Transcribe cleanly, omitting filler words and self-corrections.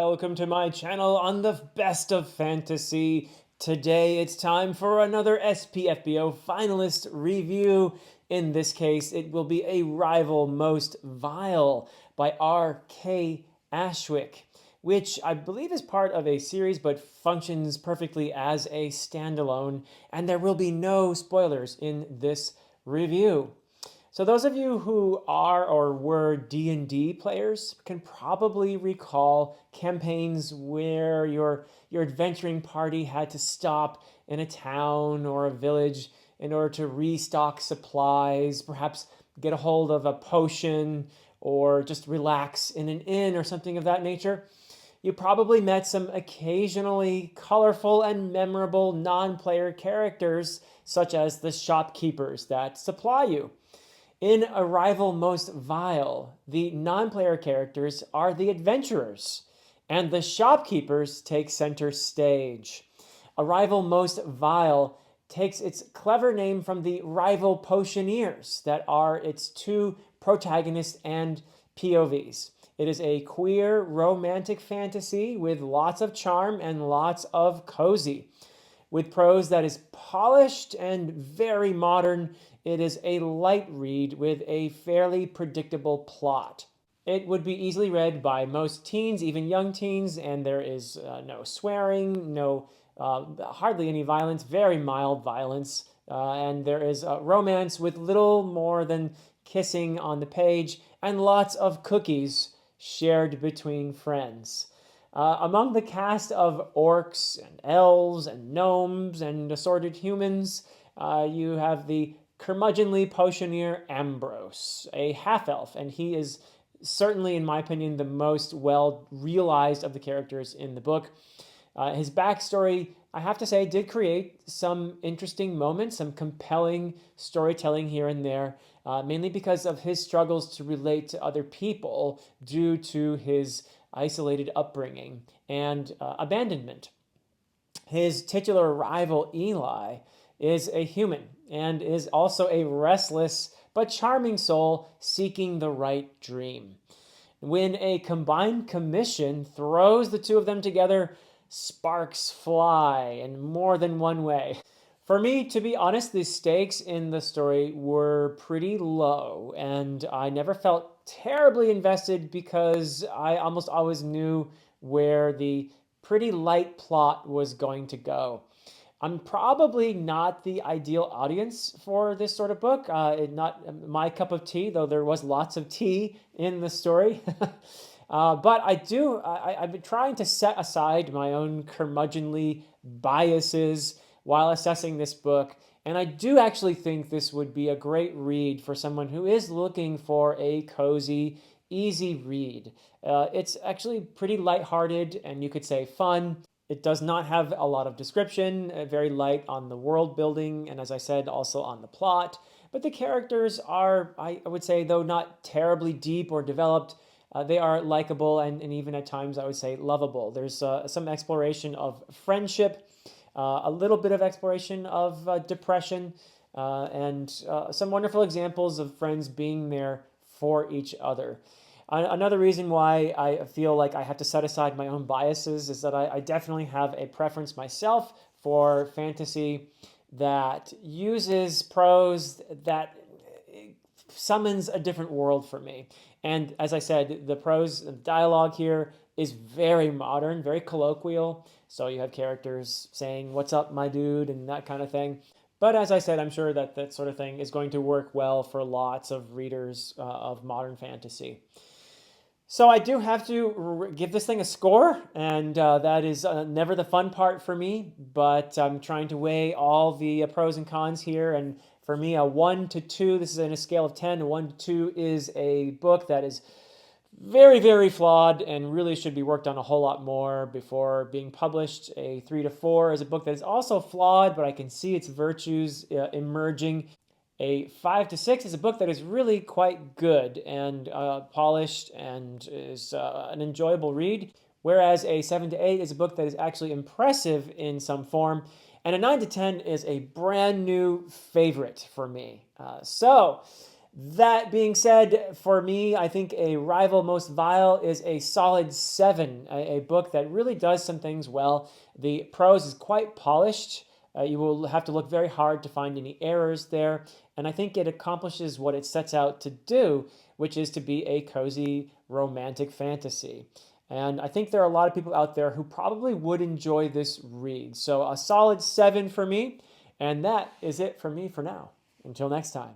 welcome to my channel on the best of fantasy. Today it's time for another SPFBO finalist review. In this case, it will be a rival most Vial by R.K. Ashwick, which I believe is part of a series but functions perfectly as a standalone, and there will be no spoilers in this review. So those of you who are or were D&D players can probably recall campaigns where your adventuring party had to stop in a town or a village in order to restock supplies, perhaps get a hold of a potion, or just relax in an inn or something of that nature. You probably met some occasionally colorful and memorable non-player characters, such as the shopkeepers that supply you. In Arrival Most Vile, the non-player characters are the adventurers, and the shopkeepers take center stage. Arrival Most Vile takes its clever name from the rival potioneers that are its two protagonists and POVs. It is a queer romantic fantasy with lots of charm and lots of cozy. With prose that is polished and very modern, it is a light read with a fairly predictable plot. It would be easily read by most teens, even young teens, and there is no swearing, hardly any violence, very mild violence, and there is romance with little more than kissing on the page, and lots of cookies shared between friends. Among the cast of orcs and elves and gnomes and assorted humans, you have the curmudgeonly potioneer Ambrose, a half-elf, and he is certainly, in my opinion, the most well-realized of the characters in the book. His backstory, I have to say, did create some interesting moments, some compelling storytelling here and there, mainly because of his struggles to relate to other people due to his isolated upbringing and abandonment. His titular rival, Eli, is a human and is also a restless but charming soul seeking the right dream. When a combined commission throws the two of them together, sparks fly in more than one way. For me, to be honest, the stakes in the story were pretty low, and I never felt terribly invested because I almost always knew where the pretty light plot was going to go. I'm probably not the ideal audience for this sort of book. Not my cup of tea, though there was lots of tea in the story. But I've been trying to set aside my own curmudgeonly biases while assessing this book. And I do actually think this would be a great read for someone who is looking for a cozy, easy read. It's actually pretty lighthearted and you could say fun. It does not have a lot of description, very light on the world building, and as I said, also on the plot. But the characters are, I would say, though not terribly deep or developed, they are likable and even at times I would say lovable. There's some exploration of friendship, a little bit of exploration of depression, and some wonderful examples of friends being there for each other. Another reason why I feel like I have to set aside my own biases is that I definitely have a preference myself for fantasy that uses prose that summons a different world for me. And as I said, the prose dialogue here is very modern, very colloquial. So you have characters saying, "What's up, my dude?" and that kind of thing. But as I said, I'm sure that that sort of thing is going to work well for lots of readers of modern fantasy. So I do have to give this thing a score, and that is never the fun part for me, but I'm trying to weigh all the pros and cons here, and for me, a 1 to 2, this is in a scale of 10, a 1 to 2 is a book that is very, very flawed and really should be worked on a whole lot more before being published. A 3 to 4 is a book that is also flawed, but I can see its virtues emerging. A 5 to 6 is a book that is really quite good and polished and is an enjoyable read, whereas a 7 to 8 is a book that is actually impressive in some form, and a 9 to 10 is a brand new favorite for me. So That being said, for me, I think A Rival Most Vile is a solid 7, a book that really does some things well. The prose is quite polished. You will have to look very hard to find any errors there. And I think it accomplishes what it sets out to do, which is to be a cozy romantic fantasy. And I think there are a lot of people out there who probably would enjoy this read. So a solid 7 for me. And that is it for me for now. Until next time.